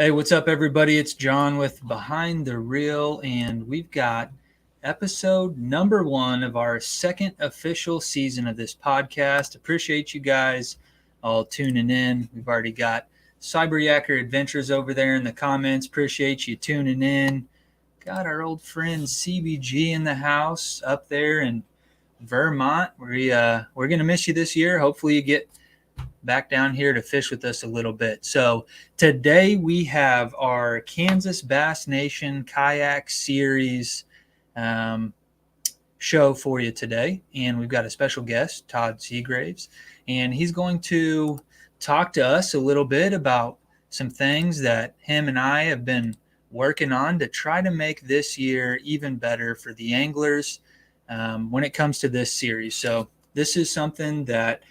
Hey, what's up, everybody? It's John with Behind the Reel, and we've got episode number 1 of our second official season of this podcast. Appreciate you guys all tuning in. We've already got Cyberyacker Adventures over there in the comments. Appreciate you tuning in. Got our old friend CBG in the house up there in Vermont. We're going to miss you this year. Hopefully you get back down here to fish with us a little bit. So today we have our Kansas Bass Nation Kayak Series show for you today. And we've got a special guest, Todd Segraves, and he's going to talk to us a little bit about some things that him and I have been working on to try to make this year even better for the anglers when it comes to this series. So this is something that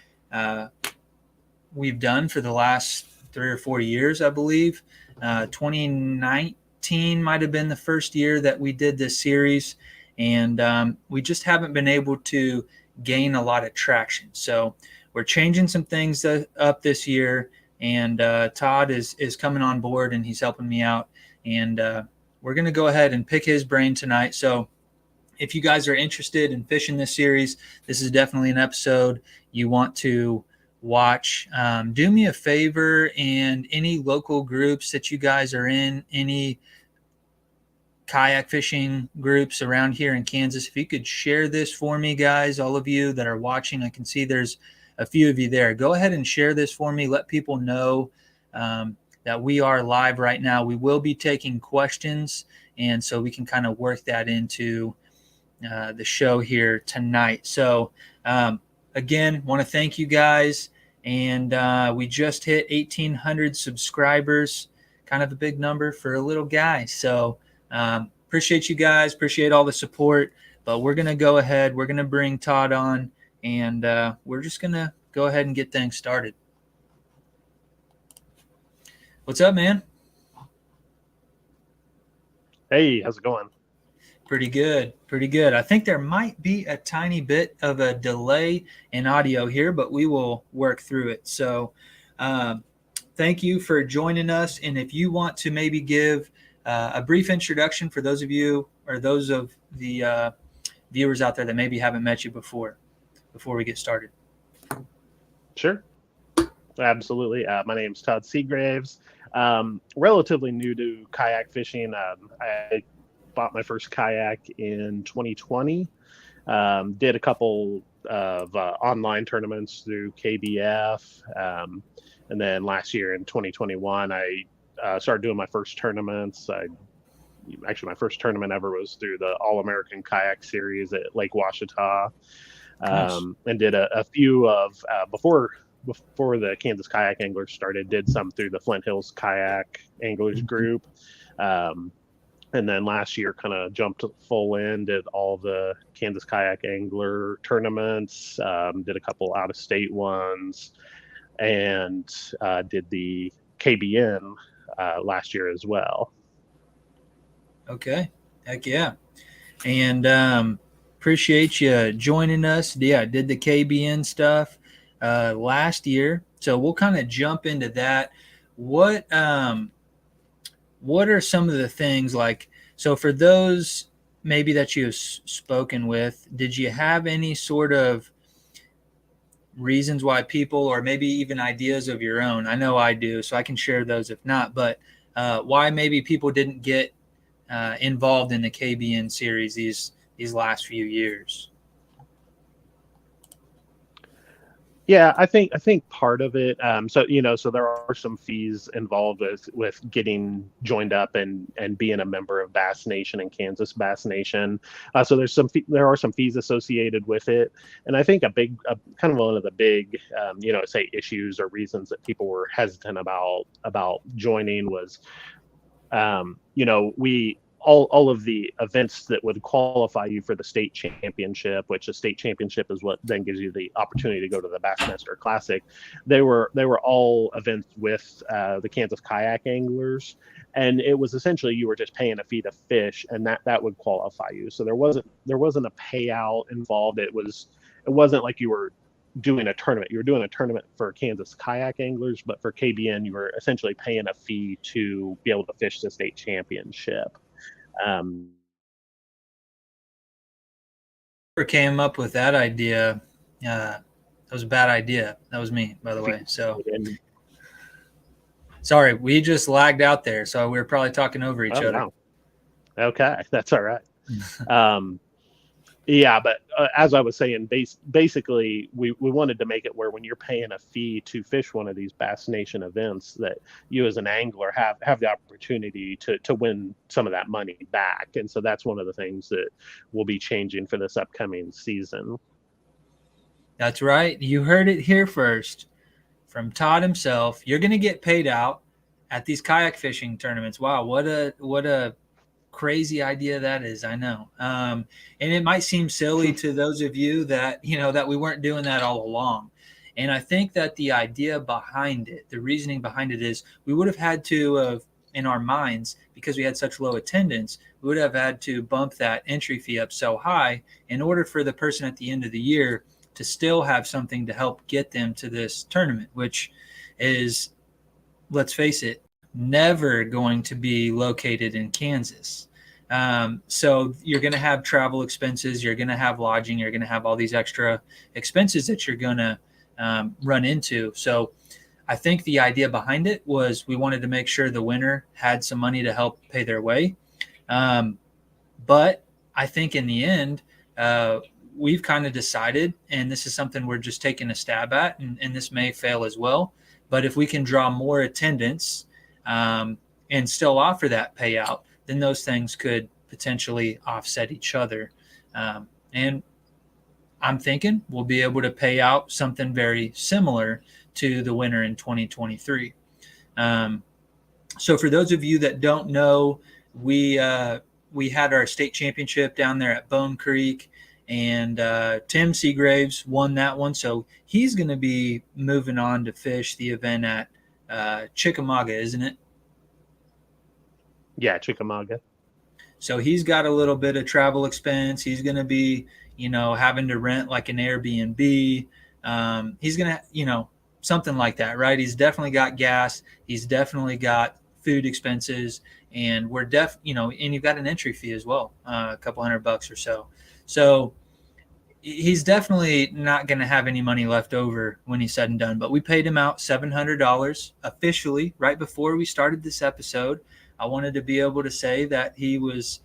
we've done for the last 3 or 4 years, I believe. 2019 might have been the first year that we did this series, and we just haven't been able to gain a lot of traction. So we're changing some things up this year, and Todd is coming on board, and he's helping me out, and we're going to go ahead and pick his brain tonight. So if you guys are interested in fishing this series, this is definitely an episode you want to watch. Do me a favor, and any local groups that you guys are in, any kayak fishing groups around here in Kansas, if you could share this for me, guys, all of you that are watching, I can see there's a few of you there. Go ahead and share this for me. Let people know that we are live right now. We will be taking questions, and so we can kind of work that into the show here tonight. So again, want to thank you guys. And we just hit 1,800 subscribers, kind of a big number for a little guy. So appreciate you guys, appreciate all the support. But we're going to go ahead, we're going to bring Todd on, and we're just going to go ahead and get things started. What's up, man? Hey, how's it going? Pretty good. I think there might be a tiny bit of a delay in audio here, but we will work through it. So thank you for joining us. And if you want to maybe give a brief introduction for those of you or those of the viewers out there that maybe haven't met you before we get started. Sure. Absolutely. My name's Todd Segraves. Relatively new to kayak fishing. I bought my first kayak in 2020. Did a couple of online tournaments through KBF. And then last year in 2021, I started doing my first tournaments. Actually, my first tournament ever was through the All-American Kayak Series at Lake Washita. Nice. And did a few of, before the Kansas Kayak Anglers started, did some through the Flint Hills Kayak Anglers group. And then last year kind of jumped full in, did all the Kansas Kayak Angler tournaments, did a couple out-of-state ones, and did the KBN last year as well. Okay. Heck yeah. And appreciate you joining us. Yeah, I did the KBN stuff last year. So we'll kind of jump into that. What are some of the things like, so for those maybe that you've spoken with, did you have any sort of reasons why people, or maybe even ideas of your own? I know I do, so I can share those if not, but why maybe people didn't get involved in the KBN series these last few years? Yeah, I think part of it. So there are some fees involved with getting joined up and being a member of Bass Nation and Kansas Bass Nation. So there are some fees associated with it, and I think kind of one of the big say issues or reasons that people were hesitant about joining was, we. All of the events that would qualify you for the state championship, which the state championship is what then gives you the opportunity to go to the Bassmaster Classic. They were all events with the Kansas Kayak Anglers, and it was essentially you were just paying a fee to fish, and that would qualify you. So there wasn't a payout involved. It wasn't like you were doing a tournament. You were doing a tournament for Kansas kayak anglers, but for KBN, you were essentially paying a fee to be able to fish the state championship. Um, Whoever came up with that idea, that was a bad idea. That was me, by the way. So and, sorry, we just lagged out there. So we were probably talking over each oh other. wow, okay, that's all right. Um, Yeah, but as I was saying, basically, we wanted to make it where when you're paying a fee to fish one of these Bass Nation events, that you as an angler have the opportunity to win some of that money back, and so that's one of the things that will be changing for this upcoming season. That's right. You heard it here first from Todd himself. You're going to get paid out at these kayak fishing tournaments. Wow, what a crazy idea that is. I know, and it might seem silly to those of you that that we weren't doing that all along. And I think that the idea behind it, the reasoning behind it, is we would have had to in our minds, because we had such low attendance, we would have had to bump that entry fee up so high in order for the person at the end of the year to still have something to help get them to this tournament, which is, let's face it, never going to be located in Kansas. So you're going to have travel expenses, you're going to have lodging, you're going to have all these extra expenses that you're going to run into. So I think the idea behind it was we wanted to make sure the winner had some money to help pay their way. Um, but I think in the end, we've kind of decided, and this is something we're just taking a stab at, and this may fail as well. But if we can draw more attendance and still offer that payout, then those things could potentially offset each other. And I'm thinking we'll be able to pay out something very similar to the winner in 2023. Um, so for those of you that don't know, we had our state championship down there at Bone Creek, and Tim Segraves won that one. So he's going to be moving on to fish the event at Chickamauga, isn't it? Yeah, Chickamauga. So he's got a little bit of travel expense. He's going to be, having to rent like an Airbnb. He's going to, something like that, right? He's definitely got gas. He's definitely got food expenses, and and you've got an entry fee as well, a couple $100 or so. So he's definitely not going to have any money left over when he's said and done. But we paid him out $700 officially right before we started this episode. I wanted to be able to say that he was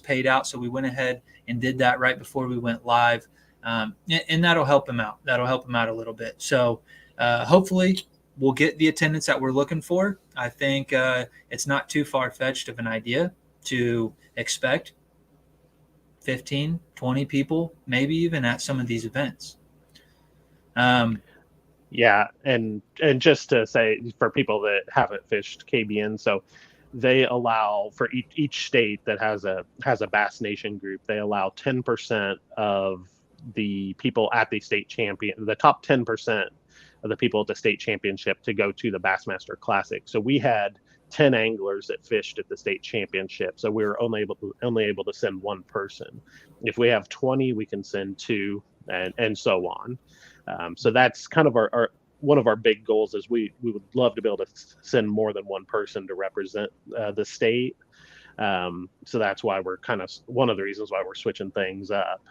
paid out, so we went ahead and did that right before we went live, and that'll help him out. That'll help him out a little bit. So hopefully we'll get the attendance that we're looking for. I think it's not too far-fetched of an idea to expect 15, 20 people, maybe even at some of these events. Yeah, and just to say for people that haven't fished KBN, so they allow for each state that has a Bass Nation group, they allow 10% of the people at the state champion, the top 10% of the people at the state championship to go to the Bassmaster Classic. So we had 10 anglers that fished at the state championship, so we were only able to send one person. If we have 20, we can send two, and so on. So that's kind of our one of our big goals is we would love to be able to send more than one person to represent the state. So that's why we're kind of one of the reasons why we're switching things up.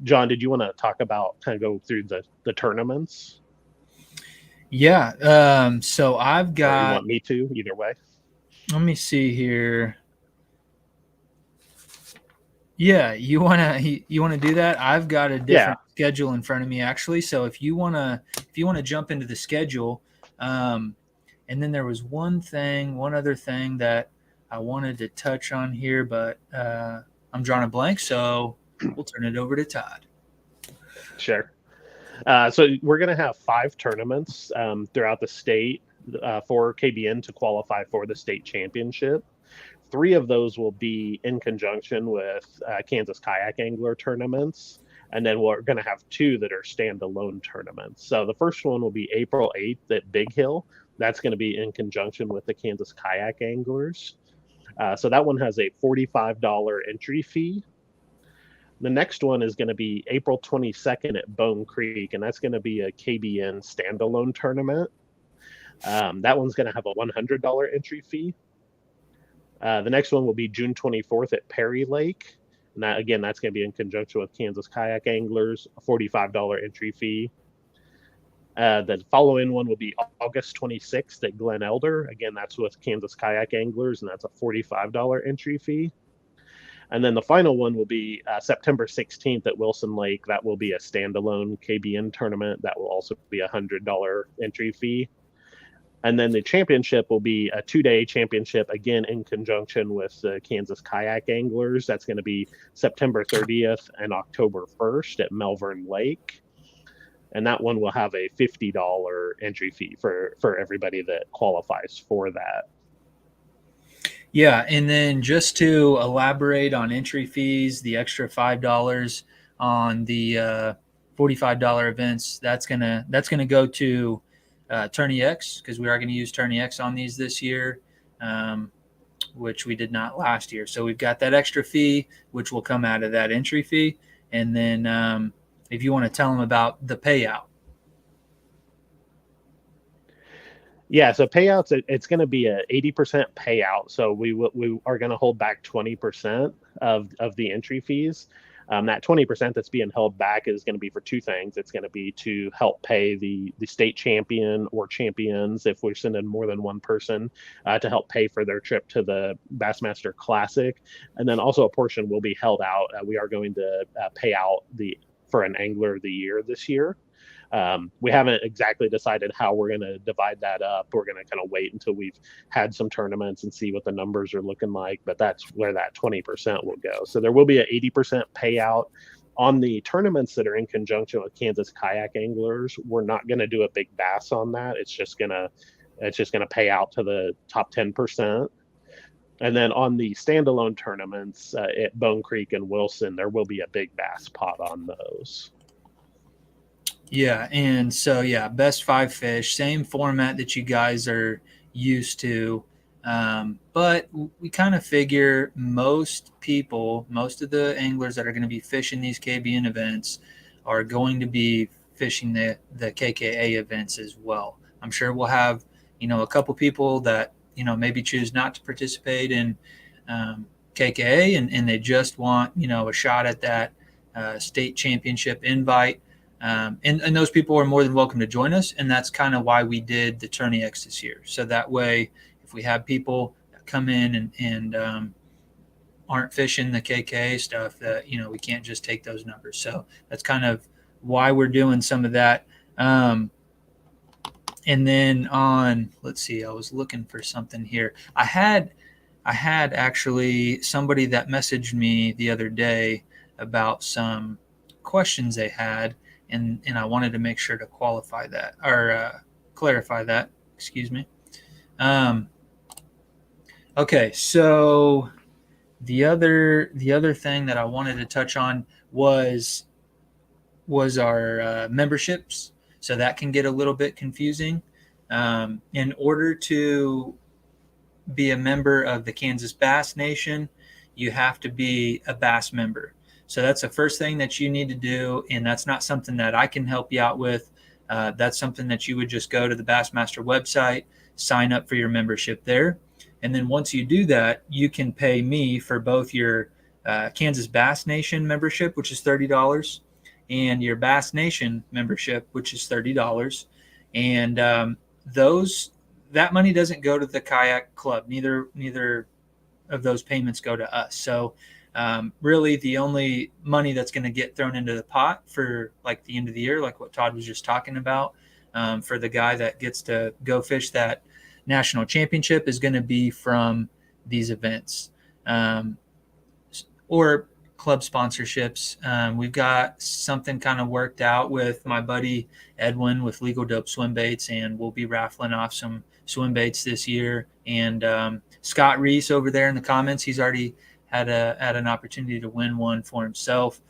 John, did you want to talk about kind of go through the tournaments? Yeah. So I've Or you got, want me to? Either way. let me see here. Yeah, you wanna do that? I've got a Yeah. different schedule in front of me actually. So if you wanna jump into the schedule, um, and then there was one other thing that I wanted to touch on here, but I'm drawing a blank. So we'll turn it over to Todd. Sure. So we're going to have 5 tournaments throughout the state for KBN to qualify for the state championship. 3 of those will be in conjunction with Kansas Kayak Angler tournaments. And then we're going to have 2 that are standalone tournaments. So the first one will be April 8th at Big Hill. That's going to be in conjunction with the Kansas Kayak Anglers. So that one has a $45 entry fee. The next one is going to be April 22nd at Bone Creek, and that's going to be a KBN standalone tournament. That one's going to have a $100 entry fee. The next one will be June 24th at Perry Lake. And that, again, that's going to be in conjunction with Kansas Kayak Anglers, a $45 entry fee. The following one will be August 26th at Glen Elder. Again, that's with Kansas Kayak Anglers, and that's a $45 entry fee. And then the final one will be September 16th at Wilson Lake. That will be a standalone KBN tournament. That will also be a $100 entry fee. And then the championship will be a 2-day championship, again, in conjunction with Kansas Kayak Anglers. That's going to be September 30th and October 1st at Melbourne Lake. And that one will have a $50 entry fee for everybody that qualifies for that. Yeah, and then just to elaborate on entry fees, the extra $5 on the $45 events, that's gonna go to Tourney X, because we are going to use Tourney X on these this year, which we did not last year. So we've got that extra fee, which will come out of that entry fee, and then if you want to tell them about the payout. Yeah, so payouts, it's going to be a 80% payout. So we are going to hold back 20% of the entry fees. That 20% that's being held back is going to be for two things. It's going to be to help pay the state champion or champions, if we're sending more than one person, to help pay for their trip to the Bassmaster Classic. And then also a portion will be held out. We are going to pay out for an Angler of the Year this year. We haven't exactly decided how we're going to divide that up. We're going to kind of wait until we've had some tournaments and see what the numbers are looking like, but that's where that 20% will go. So there will be an 80% payout on the tournaments that are in conjunction with Kansas Kayak Anglers. We're not going to do a big bass on that. It's just going to pay out to the top 10%. And then on the standalone tournaments at Bone Creek and Wilson, there will be a big bass pot on those. Yeah, and so best 5 fish, same format that you guys are used to, but we kind of figure most of the anglers that are going to be fishing these KBN events are going to be fishing the KKA events as well. I'm sure we'll have a couple people that maybe choose not to participate in KKA and they just want a shot at that state championship invite. And those people are more than welcome to join us. And that's kind of why we did the Tourney X this year. So that way, if we have people that come in and aren't fishing the KK stuff, that, we can't just take those numbers. So that's kind of why we're doing some of that. And then let's see, I was looking for something here. I had actually somebody that messaged me the other day about some questions they had. And I wanted to make sure to qualify that or clarify that. Excuse me. Okay, so the other thing that I wanted to touch on was our memberships. So that can get a little bit confusing. In order to be a member of the Kansas Bass Nation, you have to be a Bass member. So that's the first thing that you need to do, and that's not something that I can help you out with. That's something that you would just go to the Bassmaster website, sign up for your membership there. And then once you do that, you can pay me for both your Kansas Bass Nation membership, which is $30, and your Bass Nation membership, which is $30. And that money doesn't go to the kayak club. Neither of those payments go to us. So really the only money that's going to get thrown into the pot for like the end of the year, like what Todd was just talking about, for the guy that gets to go fish that national championship, is going to be from these events or club sponsorships. We've got something kind of worked out with my buddy Edwin with Legal Dope Swim Baits, and we'll be raffling off some swim baits this year. And Scott Reese over there in the comments, he's already had an opportunity to win one for himself.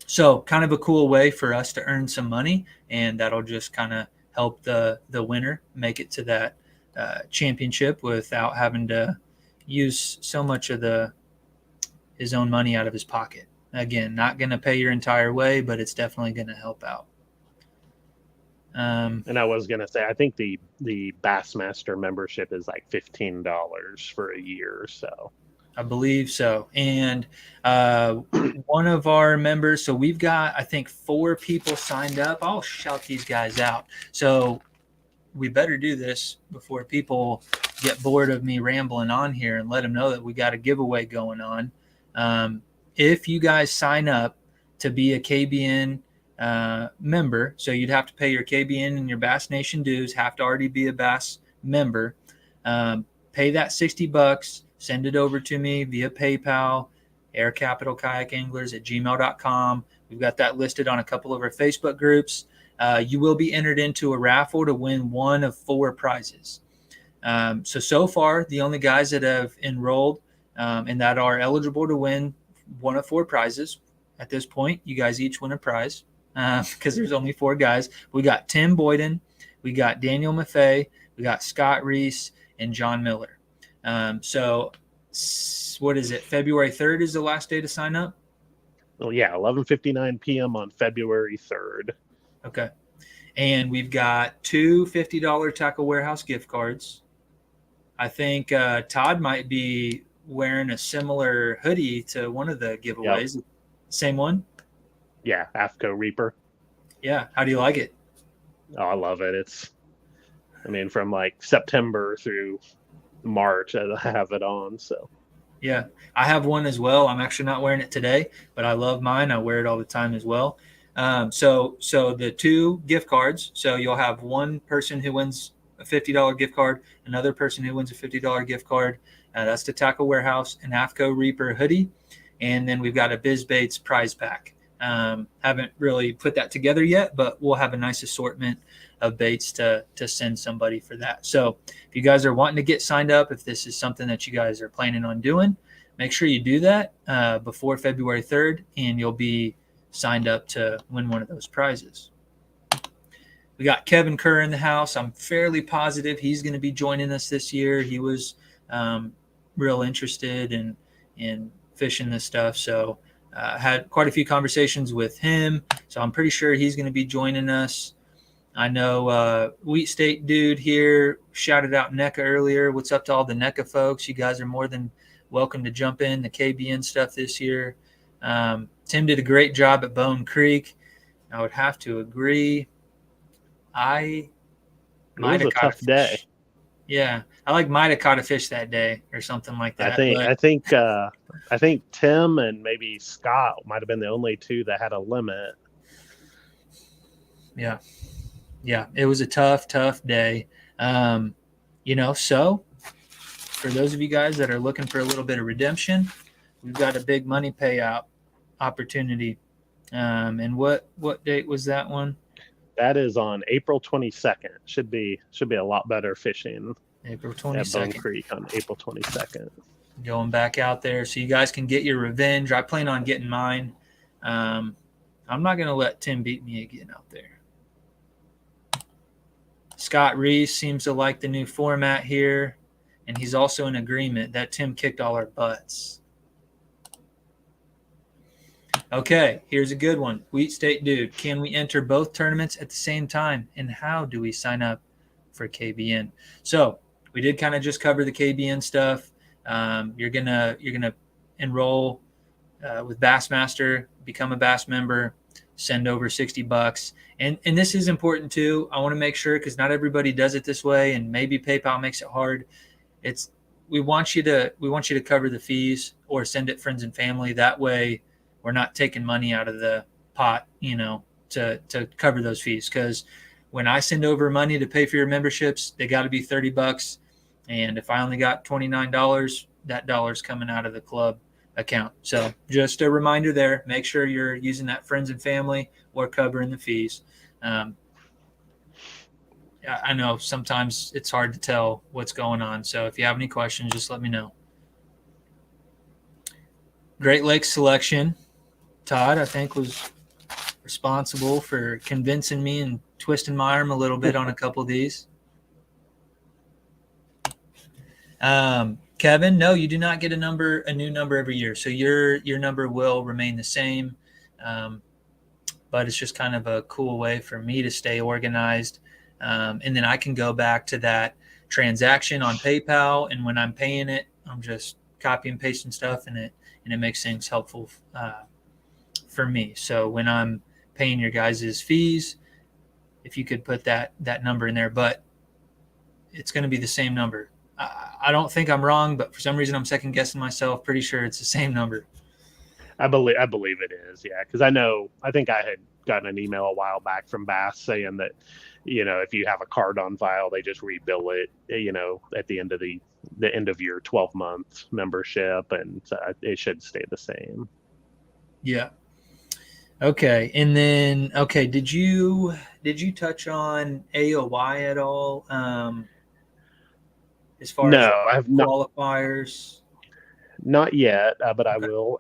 So kind of a cool way for us to earn some money, and that'll just kind of help the winner make it to that championship without having to use so much of his own money out of his pocket. Again, not going to pay your entire way, but it's definitely going to help out. And I was gonna say, I think the Bassmaster membership is like $15 for a year. So I believe so. And one of our members, so we've got, I think, 4 people signed up. I'll shout these guys out. So we better do this before people get bored of me rambling on here, and let them know that we got a giveaway going on. If you guys sign up to be a KBN member, so you'd have to pay your KBN and your Bass Nation dues, have to already be a Bass member. Pay that $60, send it over to me via PayPal, aircapitalkayakanglers@gmail.com. We've got that listed on a couple of our Facebook groups. You will be entered into a raffle to win one of 4 prizes. So far, the only guys that have enrolled and that are eligible to win one of 4 prizes at this point, you guys each win a prize because there's only 4 guys. We got Tim Boyden, we got Daniel Maffei, we got Scott Reese, and John Miller. So what is it? February 3rd is the last day to sign up? well, yeah, 11:59 p.m. on February 3rd. Okay. And we've got 2 $50 Tackle Warehouse gift cards. I think Todd might be wearing a similar hoodie to one of the giveaways. Yep. Same one? Yeah, AFCO Reaper. Yeah. How do you like it? Oh, I love it. From like September through March, I have it on. So yeah, I have one as well. I'm actually not wearing it today, but I love mine. I wear it all the time as well. So the 2 gift cards. So you'll have one person who wins a $50 gift card, another person who wins a $50 gift card. That's the Tackle Warehouse and AFCO Reaper hoodie. And then we've got a Biz Baits prize pack. Haven't really put that together yet, but we'll have a nice assortment of baits to send somebody for that. So if you guys are wanting to get signed up, if this is something that you guys are planning on doing, make sure you do that before February 3rd, and you'll be signed up to win one of those prizes. We got Kevin Kerr in the house. I'm fairly positive he's going to be joining us this year. He was real interested in fishing this stuff. So had quite a few conversations with him. So I'm pretty sure he's going to be joining us. I know Wheat State Dude here shouted out NECA earlier. What's up to all the NECA folks? You guys are more than welcome to jump in the KBN stuff this year. Tim did a great job at Bone Creek. I would have to agree. It was a tough day. Yeah, I might have caught a fish that day or something like that. I think Tim and maybe Scott might have been the only 2 that had a limit. Yeah, it was a tough day. So for those of you guys that are looking for a little bit of redemption, we've got a big money payout opportunity. And what date was that one? That is on April 22nd. Should be a lot better fishing. April 22nd. At Bone Creek on April 22nd. Going back out there so you guys can get your revenge. I plan on getting mine. I'm not going to let Tim beat me again out there. Scott Reese seems to like the new format here, and he's also in agreement that Tim kicked all our butts. Okay, here's a good one. Wheat State Dude, can we enter both tournaments at the same time, and how do we sign up for KBN? So we did kind of just cover the KBN stuff. You're gonna enroll with Bassmaster, become a Bass member, send over $60. And this is important too. I want to make sure, because not everybody does it this way, and maybe PayPal makes it hard. We want you to cover the fees or send it friends and family. That way we're not taking money out of the pot, to cover those fees. Because when I send over money to pay for your memberships, they got to be $30. And if I only got $29, that dollar's coming out of the club account. So just a reminder there, make sure you're using that friends and family or covering the fees. I know sometimes it's hard to tell what's going on. So if you have any questions, just let me know. Great Lakes selection. Todd, I think, was responsible for convincing me and twisting my arm a little bit on a couple of these. Kevin, no, you do not get a new number every year. So your number will remain the same. Um, but it's just kind of a cool way for me to stay organized. And then I can go back to that transaction on PayPal, and when I'm paying it, I'm just copy and pasting stuff, and it makes things helpful for me. So when I'm paying your guys' fees, if you could put that number in there, but it's going to be the same number. I don't think I'm wrong, but for some reason I'm second guessing myself. Pretty sure it's the same number. I believe it is, yeah, because I think I had gotten an email a while back from Bass saying that, if you have a card on file, they just rebill it, at the end of the end of your 12-month membership, and it should stay the same. Yeah. Okay. And then did you touch on AOY at all? As far as No, I have not. qualifiers? Not yet, but I Okay. will.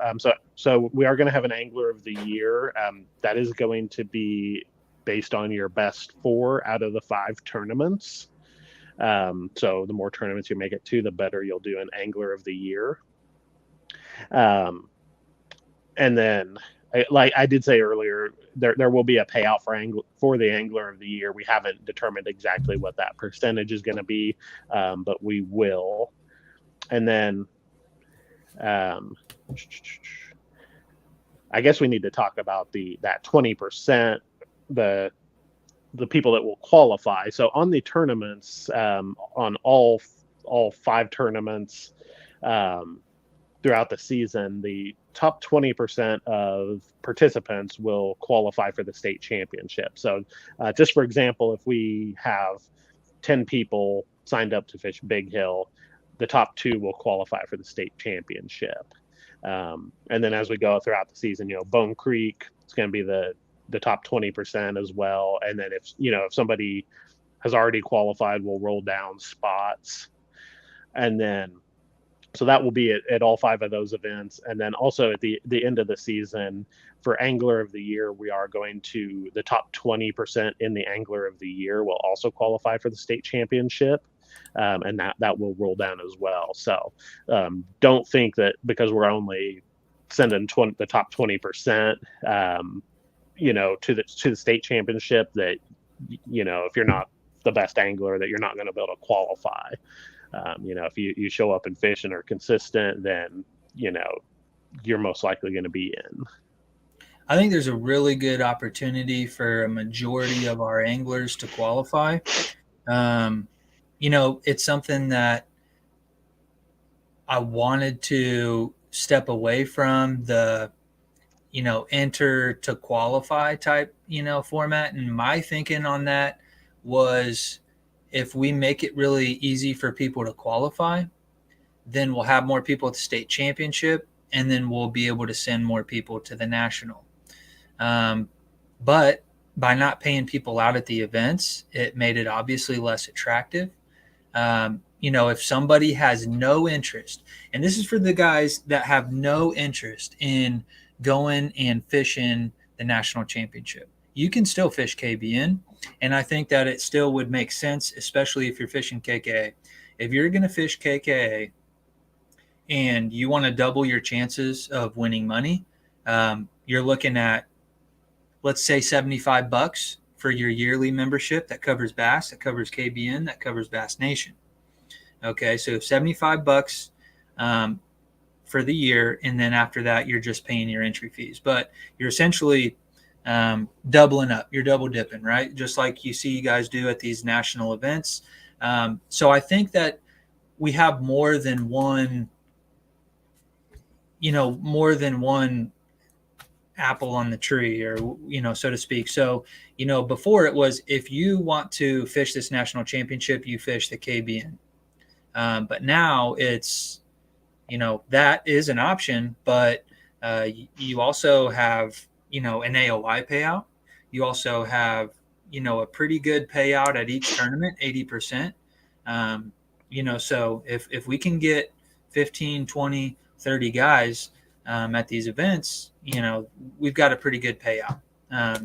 So we are going to have an Angler of the Year. That is going to be based on your best 4 out of the 5 tournaments. So the more tournaments you make it to, the better you'll do an Angler of the Year. Um, and then, like I did say earlier, there will be a payout for the Angler of the Year. We haven't determined exactly what that percentage is going to be, but we will. And then. Um, I guess we need to talk about that 20%, the people that will qualify. So on the tournaments, on all 5 tournaments throughout the season, the top 20% of participants will qualify for the state championship. So just for example, if we have 10 people signed up to fish Big Hill, the top 2 will qualify for the state championship. And then as we go throughout the season, Bone Creek is going to be the top 20% as well. And then if somebody has already qualified, we'll roll down spots. And then, so that will be at all 5 of those events. And then also at the end of the season for Angler of the Year, we are going to, the top 20% in the Angler of the Year will also qualify for the state championship. And that will roll down as well. So don't think that because we're only sending the top 20%, to the state championship, that if you're not the best angler, that you're not going to be able to qualify. If you show up and fish and are consistent, then you're most likely going to be in. I think there's a really good opportunity for a majority of our anglers to qualify. It's something that I wanted to step away from the, enter to qualify type, format. And my thinking on that was if we make it really easy for people to qualify, then we'll have more people at the state championship, and then we'll be able to send more people to the national. But by not paying people out at the events, it made it obviously less attractive. If somebody has no interest, and this is for the guys that have no interest in going and fishing the national championship, you can still fish KBN. And I think that it still would make sense, especially if you're fishing KKA. If you're going to fish KKA and you want to double your chances of winning money, you're looking at, let's say, $75 for your yearly membership. That covers Bass, that covers KBN, that covers Bass Nation. Okay, so $75 for the year, and then after that, you're just paying your entry fees. But you're essentially doubling up. You're double dipping, right? Just like you see you guys do at these national events. So I think that we have more than one apple on the tree, or so to speak. So before it was, if you want to fish this national championship, you fish the KBN. But now it's, that is an option, but you also have, an AOI payout. You also have, a pretty good payout at each tournament, 80%. So if we can get 15, 20, 30 guys at these events, we've got a pretty good payout.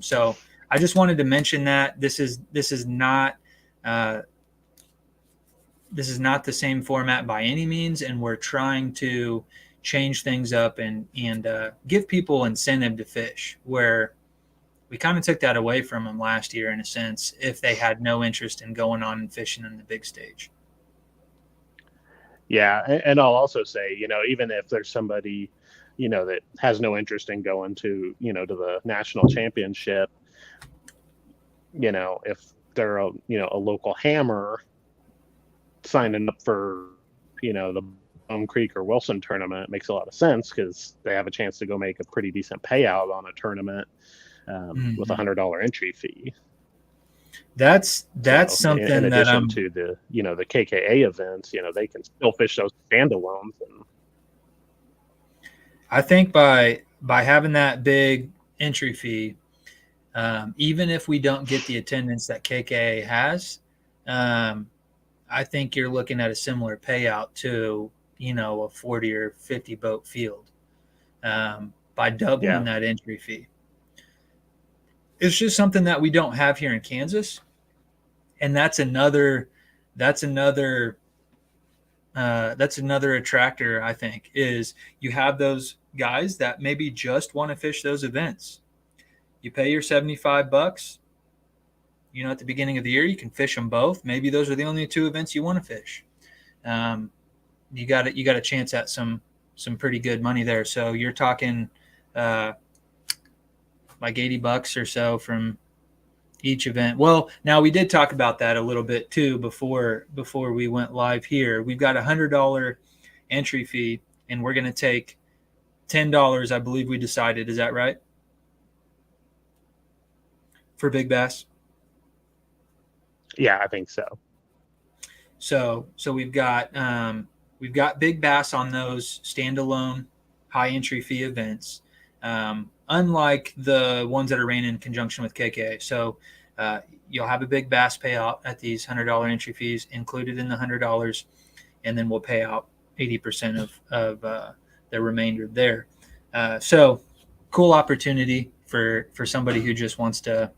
So I just wanted to mention that this is not, not the same format by any means, and we're trying to change things up and give people incentive to fish, where we kind of took that away from them last year in a sense, if they had no interest in going on and fishing in the big stage. Yeah, and I'll also say, even if there's somebody, that has no interest in going to, to the national championship, if they're a local hammer signing up for, the Bone Creek or Wilson tournament, it makes a lot of sense because they have a chance to go make a pretty decent payout on a tournament with $100 entry fee. That's So in something that addition I'm to the the KKA events, they can still fish those standalones. And I think by having that big entry fee, even if we don't get the attendance that KKA has, I think you're looking at a similar payout to a 40 or 50 boat field, by doubling yeah, that entry fee. It's just something that we don't have here in Kansas, and that's another attractor. I think is you have those guys that maybe just want to fish those events. You pay your $75. At the beginning of the year, you can fish them both. Maybe those are the only two events you want to fish. Um, you got a chance at some pretty good money there. So you're talking like $80 or so from each event. Well, now we did talk about that a little bit too before we went live here. We've got $100 entry fee, and we're going to take $10. I believe we decided. Is that right? For big bass. yeah, I think so. So we've got big bass on those standalone high entry fee events, unlike the ones that are ran in conjunction with KK. So you'll have a big bass payout at these $100 entry fees included in the $100, and then we'll pay out 80% of the remainder there. So cool opportunity for somebody who just wants to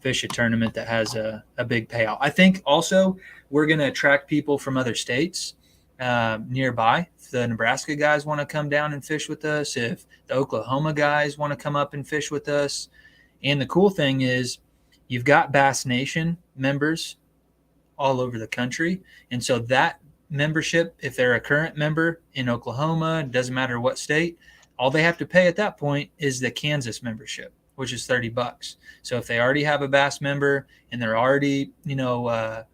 fish a tournament that has a big payout. I think also we're going to attract people from other states nearby. If the Nebraska guys want to come down and fish with us, if the Oklahoma guys want to come up and fish with us. And the cool thing is you've got Bass Nation members all over the country. And so that membership, if they're a current member in Oklahoma, doesn't matter what state, all they have to pay at that point is the Kansas membership, which is $30. So if they already have a Bass member and they're already, a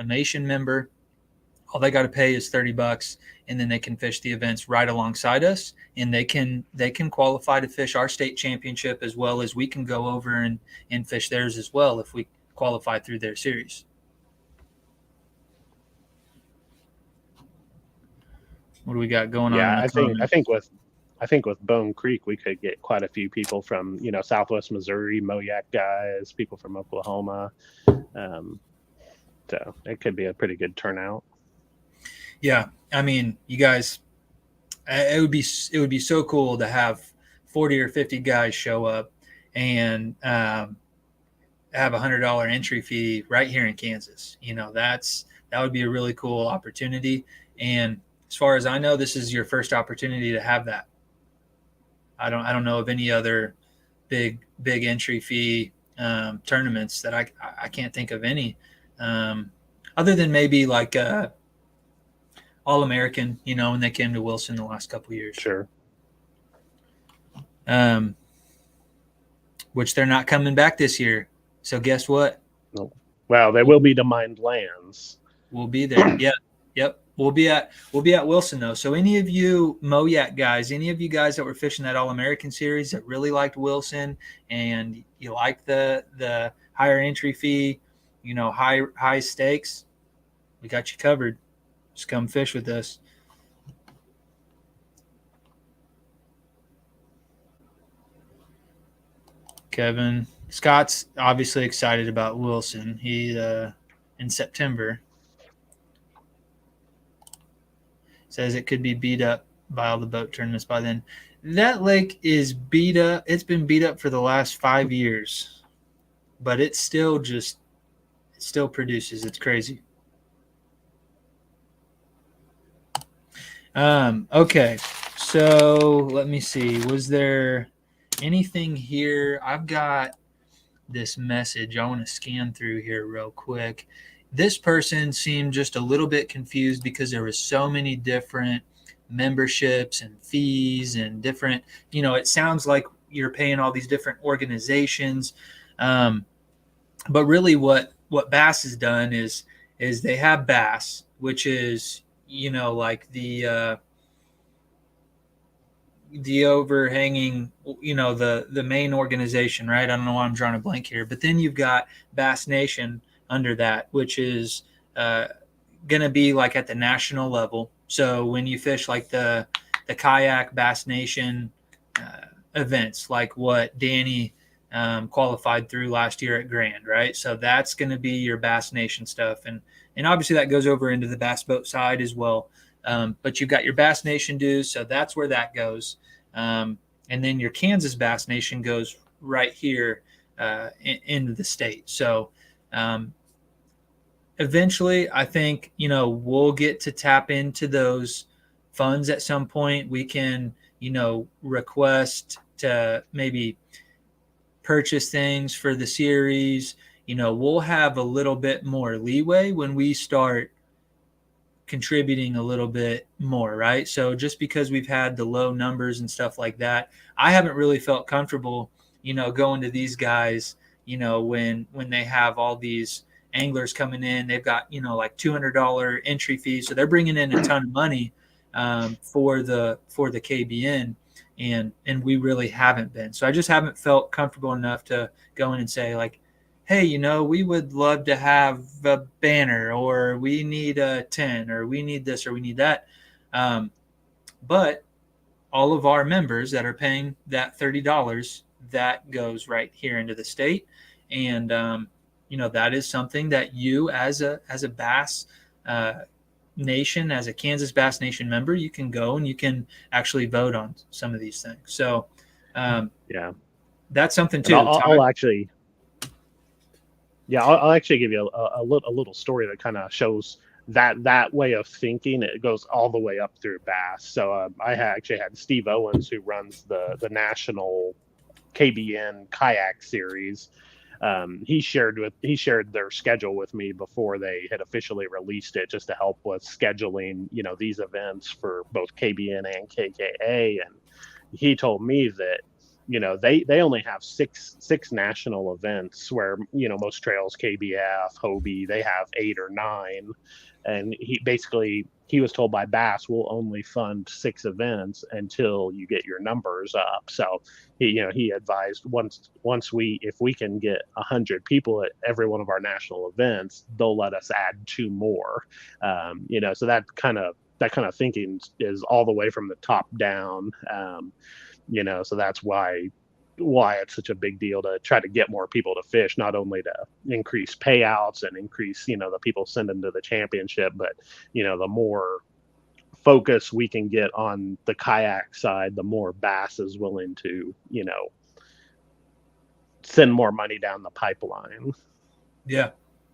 Nation member, all they got to pay is $30, and then they can fish the events right alongside us, and they can qualify to fish our state championship, as well as we can go over and fish theirs as well if we qualify through their series. What do we got going on in the comments? I think with Bone Creek, we could get quite a few people from, Southwest Missouri, Moyak guys, people from Oklahoma. So it could be a pretty good turnout. Yeah. I mean, you guys, it would be so cool to have 40 or 50 guys show up and have $100 entry fee right here in Kansas. That would be a really cool opportunity. And as far as I know, this is your first opportunity to have that. I don't know of any other big entry fee tournaments that I can't think of any, other than maybe like All-American, when they came to Wilson the last couple of years. Sure. Which they're not coming back this year. So guess what? No. Well, they will be to Mined Lands. We'll be there. Yeah. Yep. We'll be at Wilson though. So any of you Moyak guys, any of you guys that were fishing that All-American series that really liked Wilson and you like the higher entry fee, high stakes, we got you covered. Just come fish with us. Kevin Scott's obviously excited about Wilson. He in September says it could be beat up by all the boat tournaments by then. That lake is beat up. It's been beat up for the last 5 years, but it still produces. It's crazy. Okay. So let me see. Was there anything here? I've got this message I want to scan through here real quick. This person seemed just a little bit confused because there was so many different memberships and fees and different, it sounds like you're paying all these different organizations. Um, but really what Bass has done is they have Bass, which is, like the overhanging, the main organization, right? I don't know why I'm drawing a blank here, but then you've got Bass Nation under that, which is uh, going to be like at the national level. So when you fish like the kayak Bass Nation events, like what Danny qualified through last year at Grand, right? So that's going to be your Bass Nation stuff, and obviously that goes over into the bass boat side as well. But you've got your Bass Nation dues, so that's where that goes. And then your Kansas Bass Nation goes right here into the state. So eventually, I think, we'll get to tap into those funds at some point. We can, request to maybe purchase things for the series. We'll have a little bit more leeway when we start contributing a little bit more, right? So just because we've had the low numbers and stuff like that, I haven't really felt comfortable, going to these guys, when they have all these anglers coming in, they've got, like $200 entry fees, so they're bringing in a ton of money for the KBN, and we really haven't been. So I just haven't felt comfortable enough to go in and say like, hey, we would love to have a banner, or we need a 10, or we need this, or we need that. But all of our members that are paying that $30, that goes right here into the state. And, that is something that you as a Bass Nation, as a Kansas Bass Nation member, you can go and you can actually vote on some of these things. So Yeah. that's something And too. I'll actually, yeah, I'll actually give you a little story that kind of shows that way of thinking. It goes all the way up through Bass. So I actually had Steve Owens, who runs the national KBN kayak series. He shared their schedule with me before they had officially released it, just to help with scheduling, these events for both KBN and KKA. And he told me that, they only have six national events, where, most trails, KBF, Hobie, they have 8 or 9. And he was told by Bass, we'll only fund 6 events until you get your numbers up. So he advised, if we can get 100 people at every one of our national events, they'll let us add 2 more. So that kind of thinking is all the way from the top down. So that's why it's such a big deal to try to get more people to fish, not only to increase payouts and increase, the people sending to the championship, but, the more focus we can get on the kayak side, the more Bass is willing to, send more money down the pipeline. Yeah.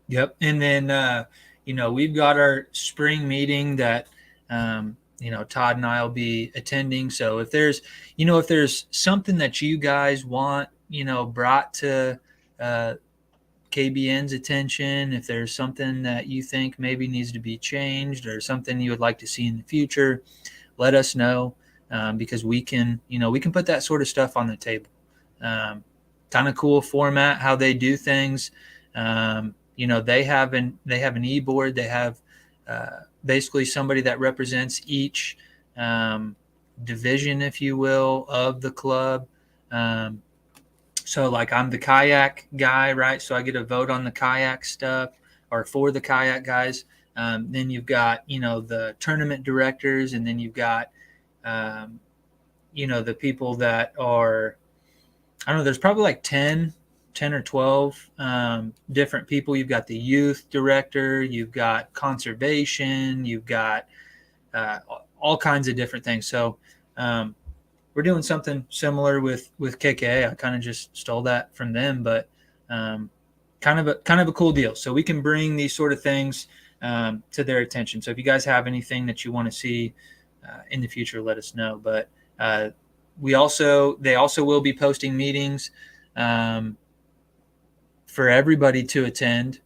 Yep. And then, we've got our spring meeting that, Todd and I will be attending. So if there's something that you guys want, brought to KBN's attention, if there's something that you think maybe needs to be changed or something you would like to see in the future, let us know, because we can put that sort of stuff on the table. Kind of cool format how they do things. They have an e-board. They have basically somebody that represents each division, if you will, of the club. So like I'm the kayak guy, right? So I get a vote on the kayak stuff, or for the kayak guys. Then you've got, the tournament directors, and then you've got, the people that are, I don't know, there's probably like 10 or 12 different people. You've got the youth director, you've got conservation, you've got all kinds of different things. So we're doing something similar with KKA. I kind of just stole that from them, but kind of a cool deal. So we can bring these sort of things to their attention. So if you guys have anything that you want to see in the future, let us know. But they also will be posting meetings for everybody to attend,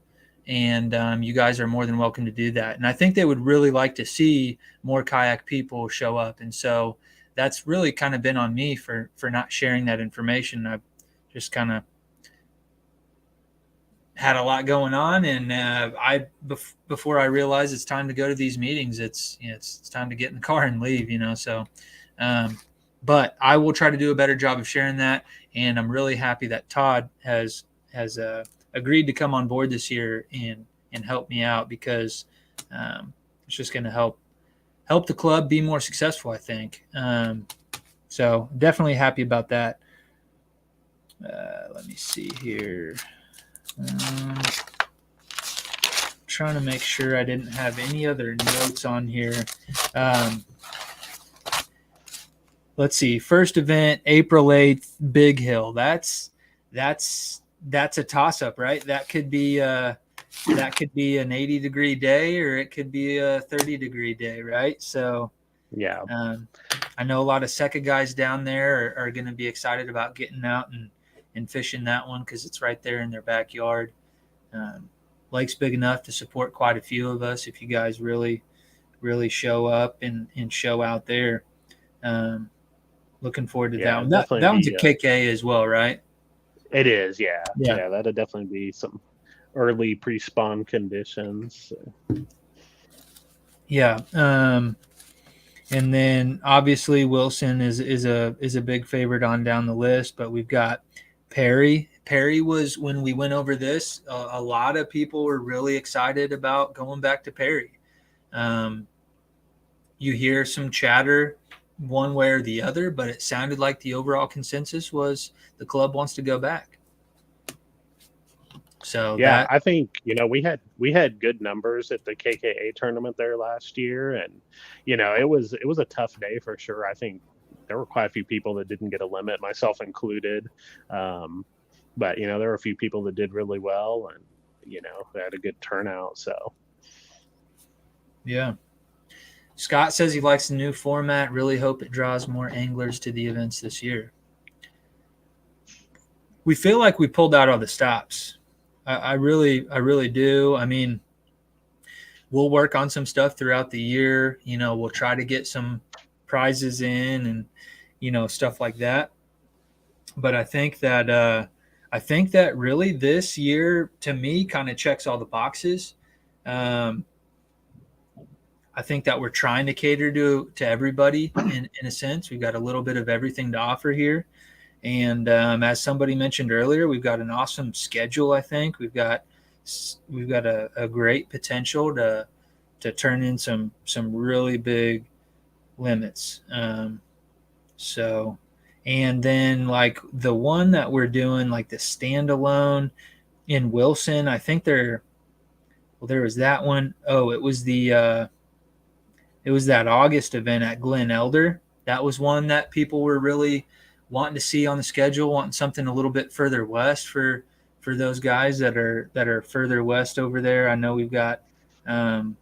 and you guys are more than welcome to do that. And I think they would really like to see more kayak people show up, and so that's really kind of been on me for not sharing that information. I've just kind of had a lot going on, and before I realized it's time to go to these meetings, it's time to get in the car and leave, so but I will try to do a better job of sharing that, and I'm really happy that Todd has agreed to come on board this year and help me out, because it's just going to help the club be more successful, I think. So definitely happy about that. Let me see here. Trying to make sure I didn't have any other notes on here. Let's see. First event, April 8th, Big Hill. That's a toss-up, right? That could be an 80-degree day, or it could be a 30-degree day, right? So yeah, I know a lot of SECA guys down there are going to be excited about getting out and fishing that one, because it's right there in their backyard. Lake's big enough to support quite a few of us if you guys really, really show up and show out there. Looking forward to that one. That one's a KK as well, right? It is, yeah. That'd definitely be some early pre-spawn conditions. Yeah. And then obviously Wilson is a big favorite on down the list, but we've got Perry. Perry was, when we went over this, a lot of people were really excited about going back to Perry. You hear some chatter one way or the other, but it sounded like the overall consensus was the club wants to go back. So yeah, I think we had good numbers at the KKA tournament there last year, and it was a tough day for sure. I think there were quite a few people that didn't get a limit, myself included. But there were a few people that did really well, and they had a good turnout. So yeah. Scott says he likes the new format. Really hope it draws more anglers to the events this year. We feel like we pulled out all the stops. I really do. I mean, we'll work on some stuff throughout the year. We'll try to get some prizes in and stuff like that. But I think that really this year, to me, kind of checks all the boxes. I think that we're trying to cater to everybody in a sense. We've got a little bit of everything to offer here. And as somebody mentioned earlier, we've got an awesome schedule. I think we've got a great potential to turn in some really big limits. And then like the one that we're doing, like the standalone in Wilson, I think there was that one. Oh, it was that August event at Glen Elder. That was one that people were really wanting to see on the schedule, wanting something a little bit further west for those guys that are further west over there. I know we've got some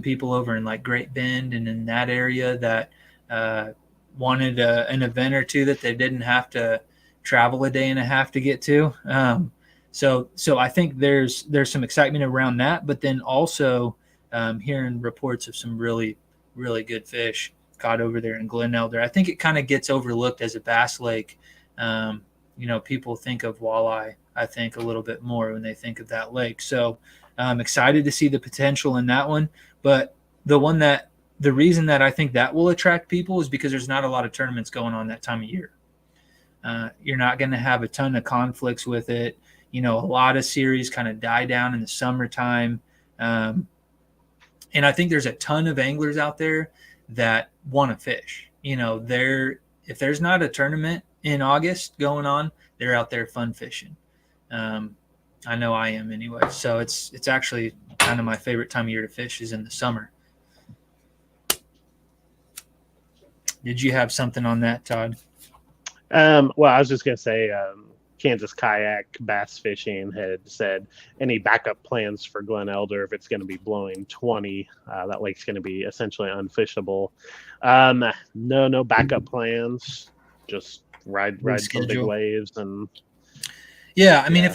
people over in like Great Bend and in that area that wanted an event or two that they didn't have to travel a day and a half to get to. So I think there's some excitement around that, but then also hearing reports of some really, really good fish caught over there in Glen Elder. I think it kind of gets overlooked as a bass lake. People think of walleye, I think, a little bit more when they think of that lake. So I'm excited to see the potential in that one. But the reason that I think that will attract people is because there's not a lot of tournaments going on that time of year. You're not going to have a ton of conflicts with it. A lot of series kind of die down in the summertime. And I think there's a ton of anglers out there that want to fish. If there's not a tournament in August going on, they're out there fun fishing. I know I am anyway. So it's actually kind of my favorite time of year to fish is in the summer. Did you have something on that, Todd? Well, I was just gonna say, Kansas Kayak Bass Fishing had said any backup plans for Glen Elder if it's going to be blowing 20, that lake's going to be essentially unfishable. No backup plans. Just ride some big Reschedule. waves and Yeah, I mean, yeah.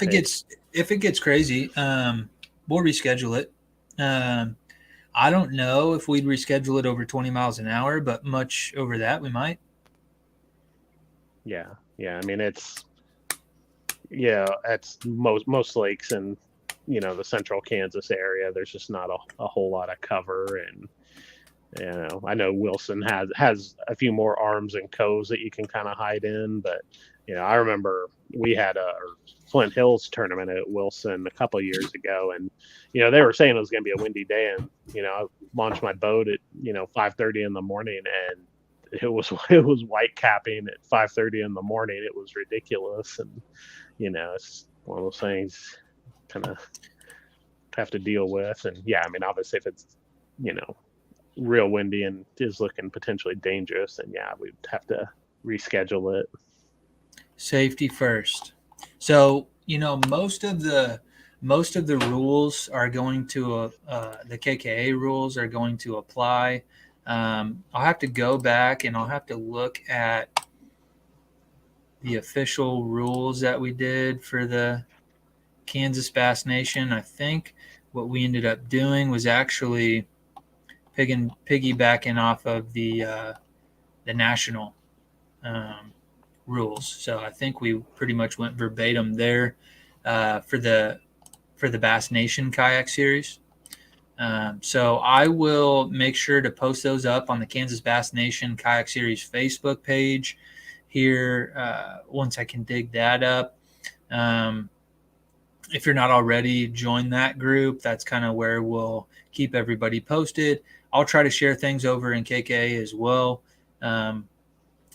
if it gets crazy, we'll reschedule it. I don't know if we'd reschedule it over 20 miles an hour, but much over that we might. Yeah. I mean, it's it's most lakes in the central Kansas area. There's just not a whole lot of cover, and I know Wilson has a few more arms and coves that you can kind of hide in, but I remember we had a Flint Hills tournament at Wilson a couple years ago, and they were saying it was going to be a windy day, and I launched my boat at 5:30 in the morning, and it was white capping at 5:30 in the morning. It was ridiculous, and it's one of those things kind of have to deal with, and I mean, obviously if it's real windy and is looking potentially dangerous, and we'd have to reschedule it. Safety first. So most of the rules are going to the KKA rules are going to apply. I'll have to go back and I'll have to look at the official rules that we did for the Kansas Bass Nation. I think what we ended up doing was actually piggybacking off of the national rules. So I think we pretty much went verbatim there for the Bass Nation Kayak Series. So I will make sure to post those up on the Kansas Bass Nation Kayak Series Facebook page here once I can dig that up. If you're not already, join that group. That's kind of where we'll keep everybody posted. I'll try to share things over in KK as well.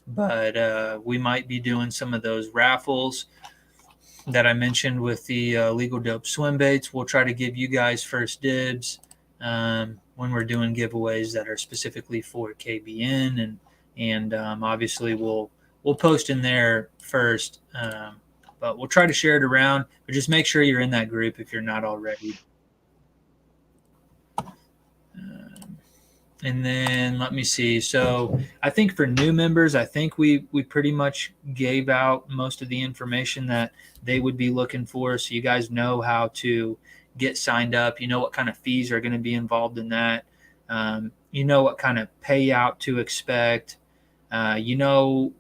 But we might be doing some of those raffles that I mentioned with the legal dope swim baits. We'll try to give you guys first dibs when we're doing giveaways that are specifically for KBN, and obviously we'll post in there first. But we'll try to share it around. But just make sure you're in that group if you're not already. And then let me see. So I think for new members, I think we pretty much gave out most of the information that they would be looking for. So you guys know how to get signed up. You know what kind of fees are going to be involved in that. You know what kind of payout to expect. You know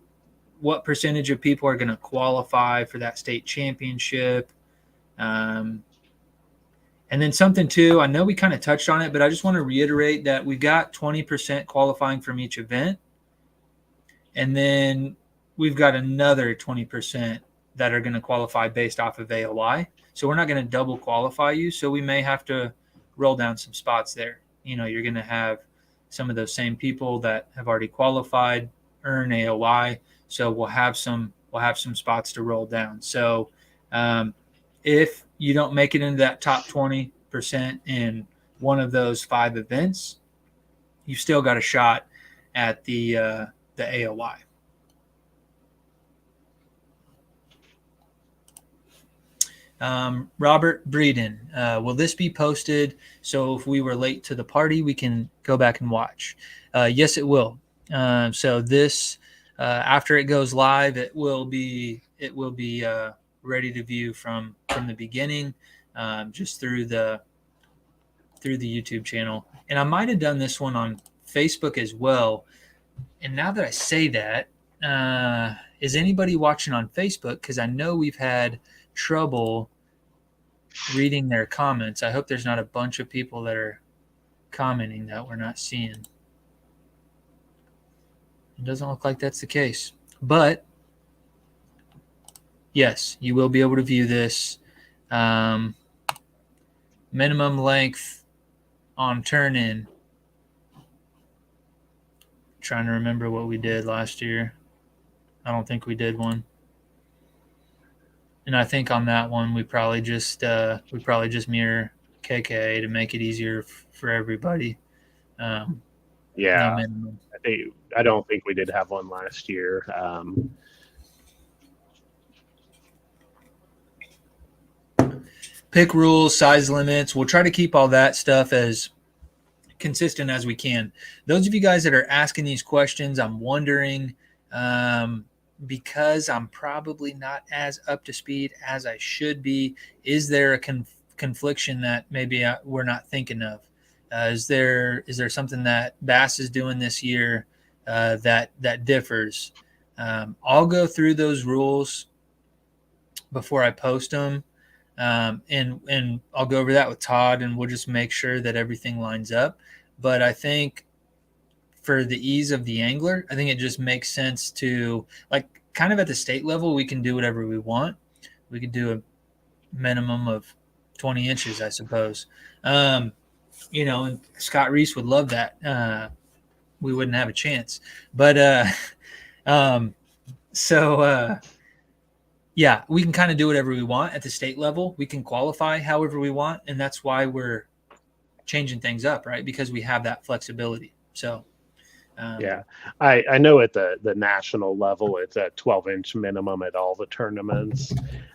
what percentage of people are going to qualify for that state championship. And then something too, I know we kind of touched on it, but I just want to reiterate that we got 20% qualifying from each event. And then we've got another 20% that are going to qualify based off of AOI. So we're not going to double qualify you. So we may have to roll down some spots there. You're going to have some of those same people that have already qualified earn AOI. So we'll have some spots to roll down. So if you don't make it into that top 20% in one of those 5 events, you've still got a shot at the AOI. Robert Breeden, will this be posted so if we were late to the party, we can go back and watch? Yes, it will. So this, after it goes live, it will be ready to view from the beginning, just through the YouTube channel. And I might have done this one on Facebook as well. And now that I say that, is anybody watching on Facebook? Because I know we've had trouble reading their comments. I hope there's not a bunch of people that are commenting that we're not seeing. It doesn't look like that's the case. But yes, you will be able to view this. Minimum length on turn-in. Trying to remember what we did last year. I don't think we did one. And I think on that one we probably just mirror KK to make it easier for everybody. No minimum. I don't think we did have one last year. pick rules, size limits. We'll try to keep all that stuff as consistent as we can. Those of you guys that are asking these questions, I'm wondering, because I'm probably not as up to speed as I should be, is there a confliction that maybe we're not thinking of? Is there something that Bass is doing this year that differs? I'll go through those rules before I post them, and I'll go over that with Todd, and we'll just make sure that everything lines up. But I think for the ease of the angler, I think it just makes sense to, like, kind of at the state level, we can do whatever we want. We could do a minimum of 20 inches, I suppose. And Scott Reese would love that. We wouldn't have a chance. But yeah, we can kind of do whatever we want at the state level. We can qualify however we want, and that's why we're changing things up, right? Because we have that flexibility. So yeah, I know at the national level it's a 12-inch minimum at all the tournaments,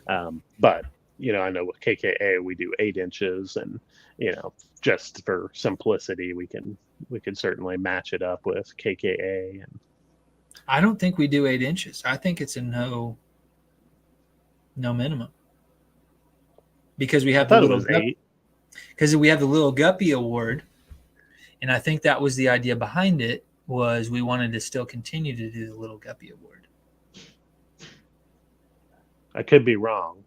but I know with KKA we do 8 inches, and just for simplicity we could certainly match it up with KKA. And I don't think we do 8 inches. I think it's a no minimum, because we have the little Guppy Award, and I think that was the idea behind it, was we wanted to still continue to do the Little Guppy Award. I could be wrong.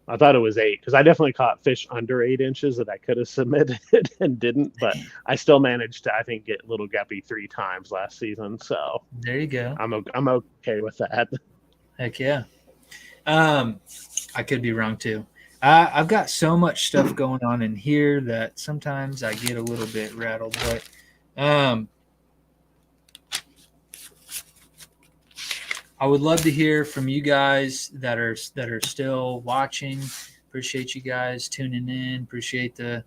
I thought it was 8, because I definitely caught fish under 8 inches that I could have submitted and didn't, but I still managed to, I think, get Little Guppy 3 times last season. So there you go. I'm okay with that. Heck yeah. I could be wrong too. I've got so much stuff going on in here that sometimes I get a little bit rattled, but I would love to hear from you guys that are still watching. Appreciate you guys tuning in. Appreciate the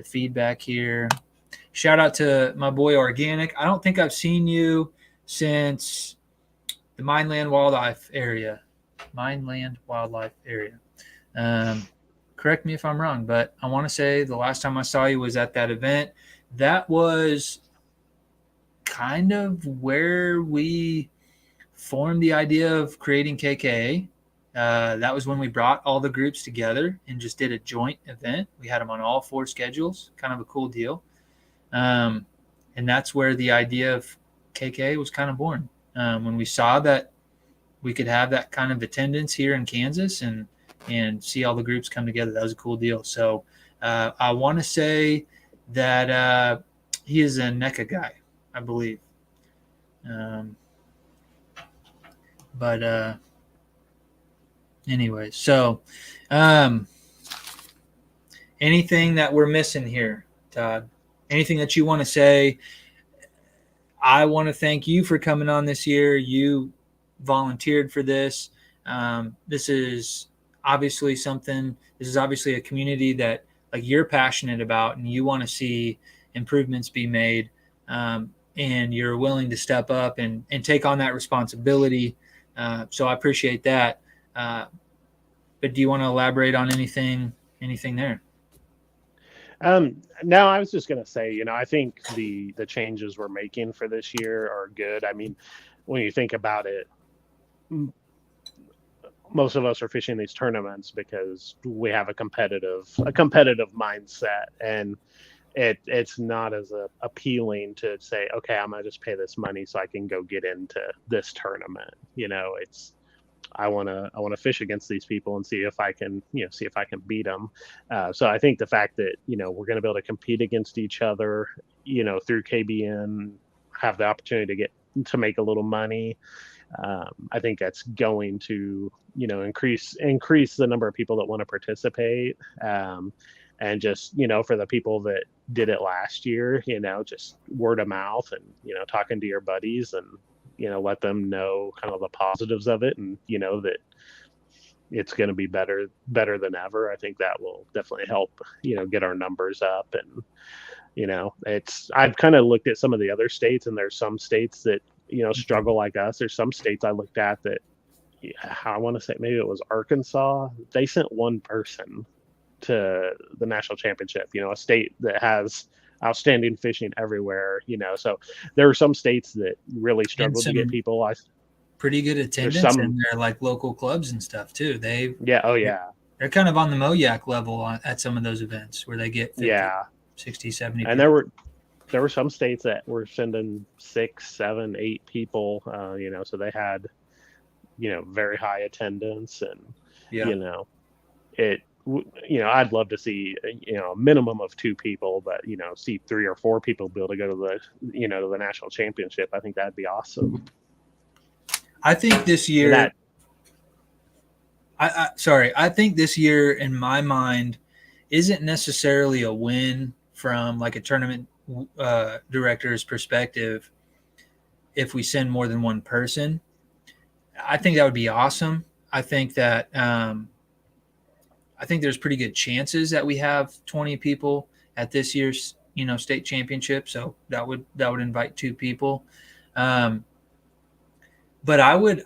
feedback here. Shout out to my boy Organic. I don't think I've seen you since the Mineland Wildlife area. Correct me if I'm wrong, but I want to say the last time I saw you was at that event. That was kind of where we formed the idea of creating KKA. That was when we brought all the groups together and just did a joint event. We had them on all 4 schedules, kind of a cool deal. And that's where the idea of KKA was kind of born. When we saw that we could have that kind of attendance here in Kansas and see all the groups come together, that was a cool deal. So I want to say that he is a NECA guy, I believe. But anyway, so anything that we're missing here, Todd? Anything that you want to say? I want to thank you for coming on this year. You volunteered for this. This is obviously a community that, like, you're passionate about, and you want to see improvements be made, and you're willing to step up and take on that responsibility. So I appreciate that. But do you want to elaborate on anything there? No, I was just going to say, I think the changes we're making for this year are good. I mean, when you think about it, most of us are fishing these tournaments because we have a competitive mindset, and it's not as appealing to say, okay, I'm gonna just pay this money so I can go get into this tournament. It's I want to fish against these people and see if I can beat them. So I think the fact that we're going to be able to compete against each other, through KBN, have the opportunity to make a little money. I think that's going to increase the number of people that want to participate. And just for the people that did it last year, just word of mouth and talking to your buddies and let them know kind of the positives of it, and that it's going to be better than ever. I think that will definitely help get our numbers up. And I've kind of looked at some of the other states, and there's some states that struggle like us. There's some states I looked at that, I want to say maybe it was Arkansas, they sent one person to the national championship. A state that has outstanding fishing everywhere. So there are some states that really And struggled to get some people. pretty good There's attendance some, in their like local clubs and stuff too. yeah, oh yeah, They're kind of on the Moyak level at some of those events where they get 50, yeah, 60, 70 and people. there were some states that were sending 6, 7, 8 people. So they had very high attendance, and Yeah. you know it I'd love to see a minimum of 2 people, but see 3 or 4 people be able to go to the national championship. I think that'd be awesome. I think this And year, that I think this year in my mind isn't necessarily a win from like a tournament director's perspective if we send more than one person. I think that would be awesome. I think that I think there's pretty good chances that we have 20 people at this year's state championship. So that would invite 2 people. Um, but I would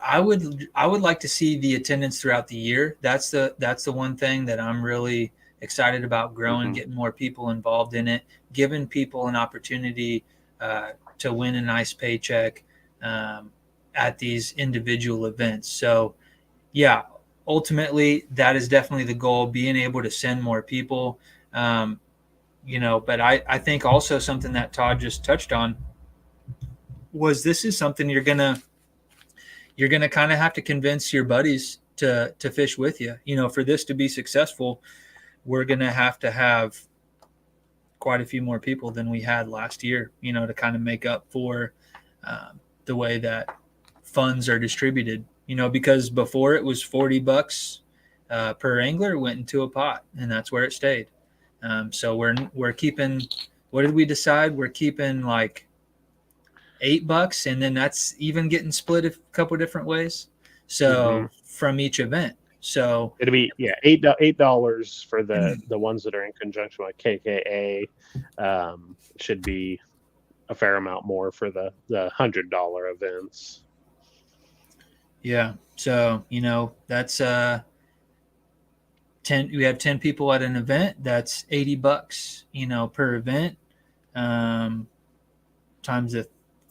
like to see the attendance throughout the year. That's the one thing that I'm really excited about growing, hmm getting more people involved in it, giving people an opportunity to win a nice paycheck um, at these individual events. So yeah, ultimately that is definitely the goal, being able to send more people. Um, but I think also something that Todd just touched on was this is something you're gonna kind of have to convince your buddies to fish with you. For this to be successful, we're gonna have to have quite a few more people than we had last year. To kind of make up for the way that funds are distributed. Because before it was $40 per angler went into a pot, and that's where it stayed. So we're keeping. What did we decide? We're keeping like $8, and then that's even getting split a couple different ways. hmm So from each event. So It'd be, yeah, $8 for the ones that are in conjunction with KKA. Should be a fair amount more for the $100 events. yeah, so that's 10. We have 10 people at an event. That's $80, per event. Um, times the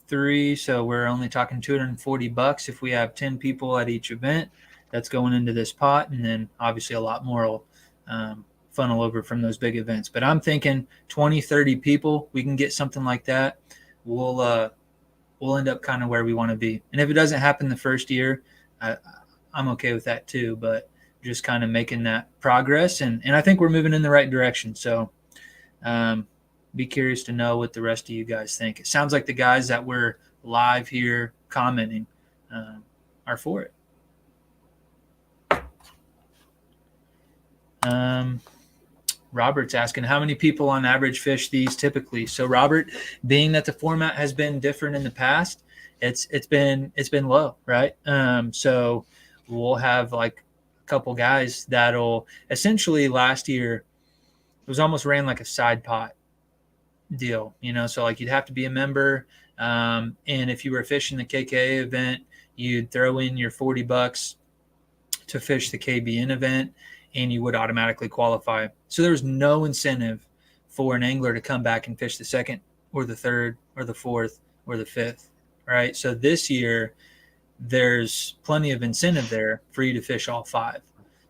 3, so we're only talking $240 if we have 10 people at each event. That's going into this pot, and then obviously a lot more will funnel over from those big events. But I'm thinking 20, 30 people, we can get something like that. We'll end up kind of where we want to be. And if it doesn't happen the first year, I'm okay with that too. But just kind of making that progress, and I think we're moving in the right direction. So um, be curious to know what the rest of you guys think. It sounds like the guys that were live here commenting are for it. Um, Robert's asking how many people on average fish these typically. So Robert, being that the format has been different in the past, it's been low, right? So we'll have like a couple guys that'll essentially last year it was almost ran like a side pot deal, so like you'd have to be a member. And if you were fishing the KKA event, you'd throw in your $40 to fish the KBN event, and you would automatically qualify. So there was no incentive for an angler to come back and fish the second or the third or the fourth or the fifth, right? So this year, there's plenty of incentive there for you to fish all 5.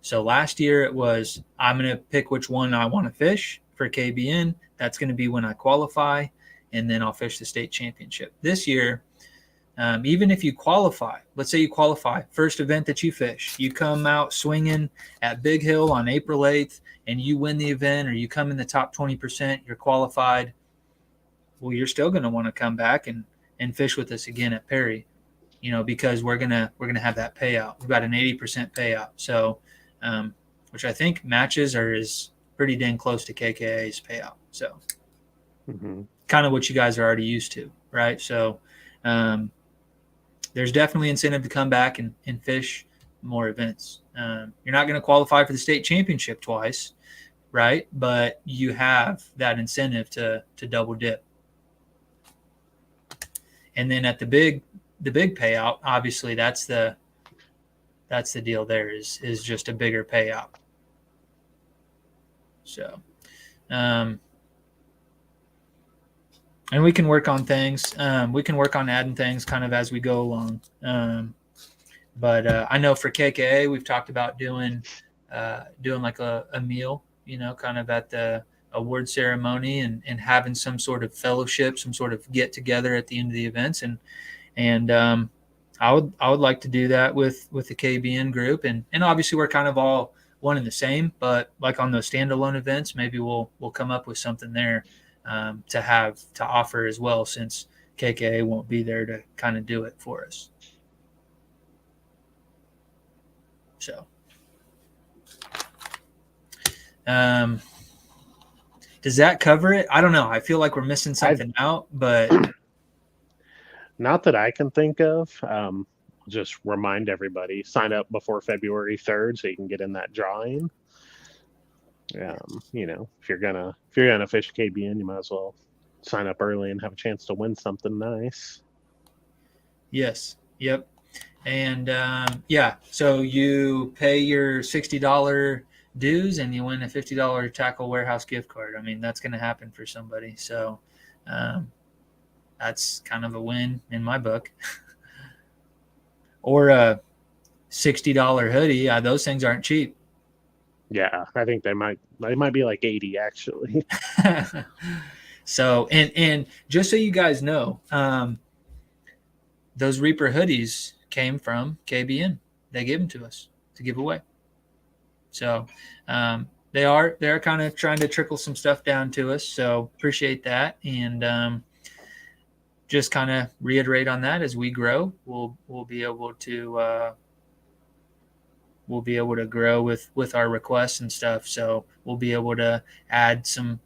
So last year it was, I'm going to pick which one I want to fish for KBN. That's going to be when I qualify, and then I'll fish the state championship. This year, even if you qualify, let's say you qualify, first event that you fish, you come out swinging at Big Hill on April 8th, and you win the event, or you come in the top 20%, you're qualified. Well, you're still going to want to come back and fish with us again at Perry, because we're gonna have that payout. We've got an 80% payout, so which I think matches or is pretty dang close to KKA's payout. So hmm kind of what you guys are already used to, right? So there's definitely incentive to come back and fish more events. You're not going to qualify for the state championship twice, right? But you have that incentive to double dip. And then at the big payout, obviously that's the deal. There is just a bigger payout. So, and we can work on things. We can work on adding things kind of as we go along. But I know for KKA, we've talked about doing like a meal, kind of at the award ceremony, and having some sort of fellowship, some sort of get together at the end of the events, and I would like to do that with the KBN group, and obviously we're kind of all one and the same, but like on those standalone events, maybe we'll come up with something there to have to offer as well, since KKA won't be there to kind of do it for us. So, does that cover it? I don't know. I feel like we're missing something out, but not that I can think of. Just remind everybody, sign up before February 3rd so you can get in that drawing. If you're gonna fish KBN, you might as well sign up early and have a chance to win something nice. Yes. Yep. And yeah, so you pay your $60 dues and you win a $50 Tackle Warehouse gift card. I mean, that's going to happen for somebody. So that's kind of a win in my book. Or a $60 hoodie. Those things aren't cheap. Yeah, I think they might be like 80 actually. So, and just so you guys know, those Reaper hoodies came from KBN. They gave them to us to give away. So they're kind of trying to trickle some stuff down to us. So appreciate that, and just kind of reiterate on that as we grow, we'll be able to grow with our requests and stuff. So we'll be able to add some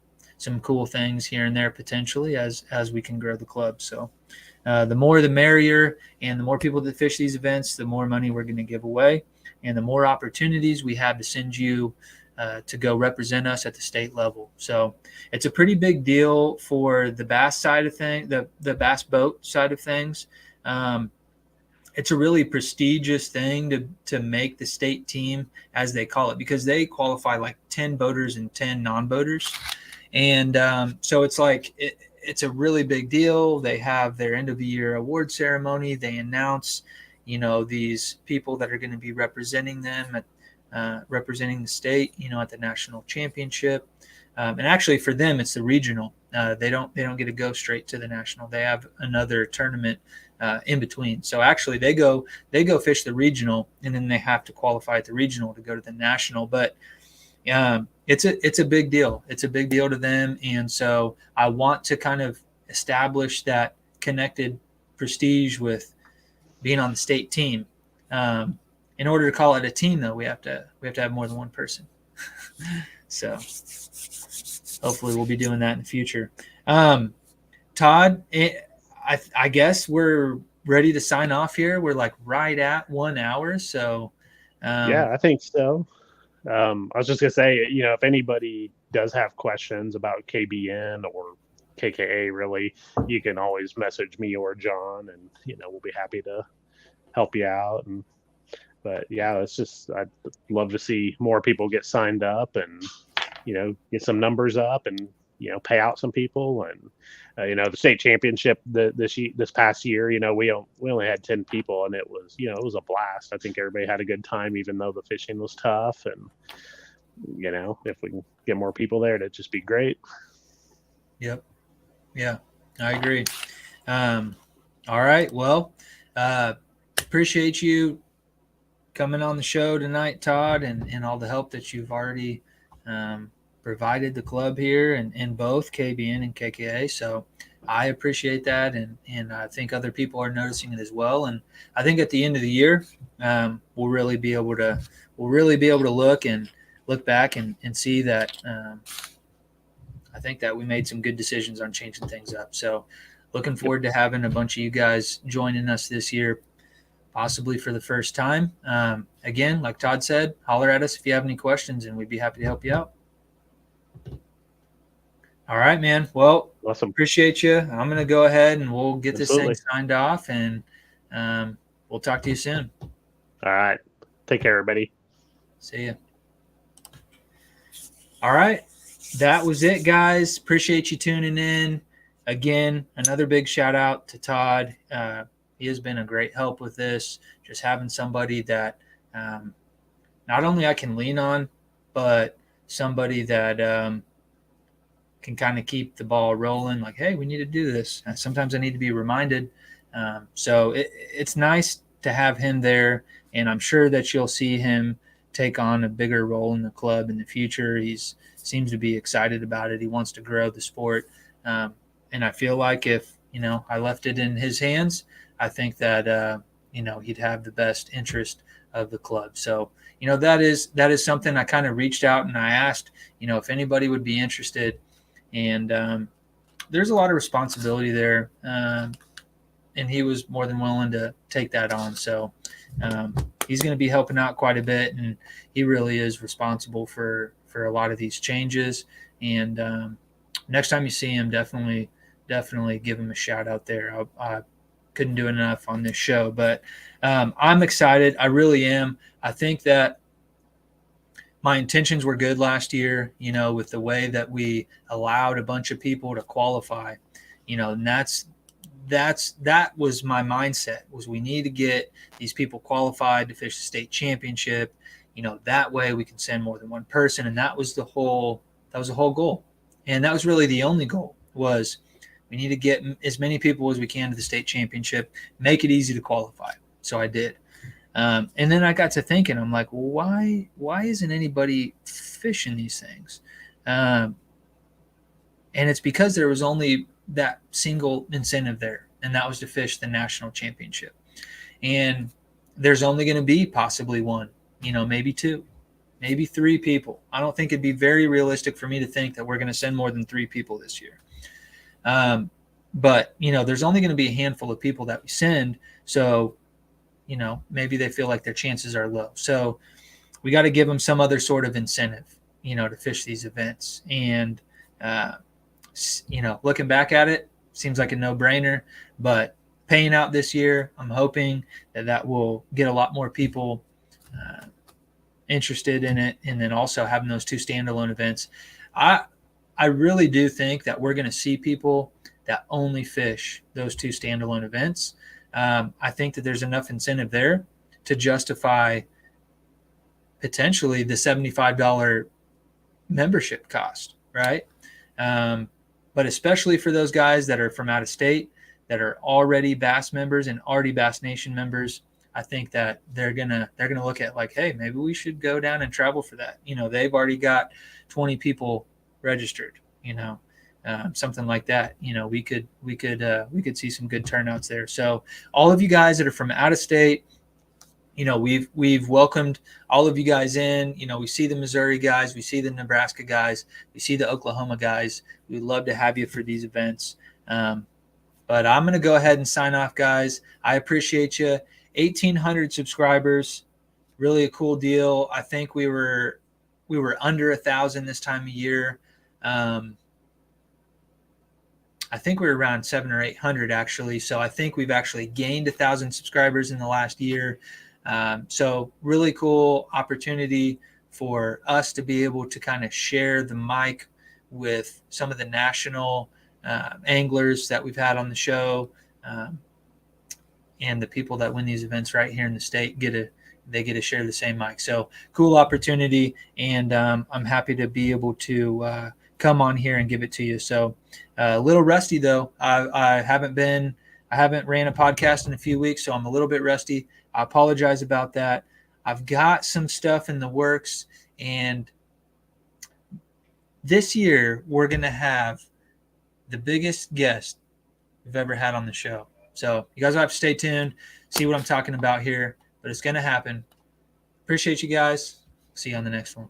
cool things here and there potentially as we can grow the club. So the more the merrier, and the more people that fish these events, the more money we're going to give away, and the more opportunities we have to send you to go represent us at the state level. So it's a pretty big deal for the bass side of things, the bass boat side of things. It's a really prestigious thing to make the state team, as they call it, because they qualify like 10 boaters and 10 non-boaters. And so it's like it's a really big deal. They have their end of the year award ceremony. They announce, these people that are going to be representing them representing the state, at the national championship. And actually, for them, it's the regional. They don't get to go straight to the national. They have another tournament in between. So actually, they go fish the regional, and then they have to qualify at the regional to go to the national. But it's a big deal. It's a big deal to them, and so I want to kind of establish that connected prestige with being on the state team. In order to call it a team, though, we have to have more than one person. So hopefully we'll be doing that in the future. Todd, I guess we're ready to sign off here. We're like right at 1 hour. So yeah, I think so. I was just gonna say, if anybody does have questions about KBN or KKA, really, you can always message me or John, and we'll be happy to help you out. But yeah, it's just, I'd love to see more people get signed up, and get some numbers up, and pay out some people. And the state championship this past year, we only had 10 people, and it was a blast. I think everybody had a good time, even though the fishing was tough. And if we can get more people there, it'd just be great. Yep. Yeah, I agree. All right. Well, appreciate you coming on the show tonight, Todd, and all the help that you've already provided the club here, and both KBN and KKA. So I appreciate that, and I think other people are noticing it as well. And I think at the end of the year, we'll really be able to look back and see that I think that we made some good decisions on changing things up. So looking forward to having a bunch of you guys joining us this year, possibly for the first time. Again, like Todd said, holler at us if you have any questions, and we'd be happy to help you out. All right, man. Well, Awesome. Appreciate you. I'm going to go ahead and we'll get Absolutely. this thing signed off, and we'll talk to you soon. All right. Take care, everybody. See ya. All right. that was it, guys. Appreciate you tuning in. Again, another big shout out to Todd. He has been a great help with this. Just having somebody that not only I can lean on, but somebody that can kind of keep the ball rolling. Like, hey, we need to do this. Sometimes I need to be reminded. So it's nice to have him there, and I'm sure that you'll see him take on a bigger role in the club in the future. He's seems to be excited about it. He wants to grow the sport, and I feel like if I left it in his hands, I think that he'd have the best interest of the club. So that is something I kind of reached out and I asked if anybody would be interested, and there's a lot of responsibility there, and he was more than willing to take that on. So he's going to be helping out quite a bit, and he really is responsible for a lot of these changes. And next time you see him, definitely give him a shout out there. I couldn't do enough on this show, but I'm excited. I really am. I think that my intentions were good last year, with the way that we allowed a bunch of people to qualify, and that was my mindset, was we need to get these people qualified to fish the state championship. That way we can send more than one person. And that was the whole goal. And that was really the only goal, was we need to get as many people as we can to the state championship, make it easy to qualify. So I did. And then I got to thinking, I'm like, well, why isn't anybody fishing these things? And it's because there was only that single incentive there, and that was to fish the national championship. And there's only going to be possibly one, maybe two, maybe three people. I don't think it'd be very realistic for me to think that we're going to send more than three people this year. But there's only going to be a handful of people that we send. So, maybe they feel like their chances are low. So we got to give them some other sort of incentive, to fish these events. And, looking back at it, seems like a no-brainer. But paying out this year, I'm hoping that will get a lot more people interested in it. And then also having those two standalone events. I really do think that we're going to see people that only fish those two standalone events. I think that there's enough incentive there to justify potentially the $75 membership cost, right? But especially for those guys that are from out of state, that are already Bass members and already Bass Nation members, I think that they're gonna look at like, hey, maybe we should go down and travel for that. They've already got 20 people registered. Something like that. We could see some good turnouts there. So all of you guys that are from out of state, we've welcomed all of you guys in. We see the Missouri guys, we see the Nebraska guys, we see the Oklahoma guys. We'd love to have you for these events. But I'm going to go ahead and sign off, guys. I appreciate you. 1,800 subscribers, really a cool deal. I think we were under 1,000 this time of year. I think we were around 700 or 800 actually. So I think we've actually gained 1,000 subscribers in the last year. So really cool opportunity for us to be able to kind of share the mic with some of the national anglers that we've had on the show, and the people that win these events right here in the state get to share the same mic. So cool opportunity, and I'm happy to be able to come on here and give it to you. So a little rusty though. I haven't ran a podcast in a few weeks, so I'm a little bit rusty. I apologize about that. I've got some stuff in the works, and this year we're going to have the biggest guest we've ever had on the show. So you guys will have to stay tuned, see what I'm talking about here, but it's going to happen. Appreciate you guys. See you on the next one.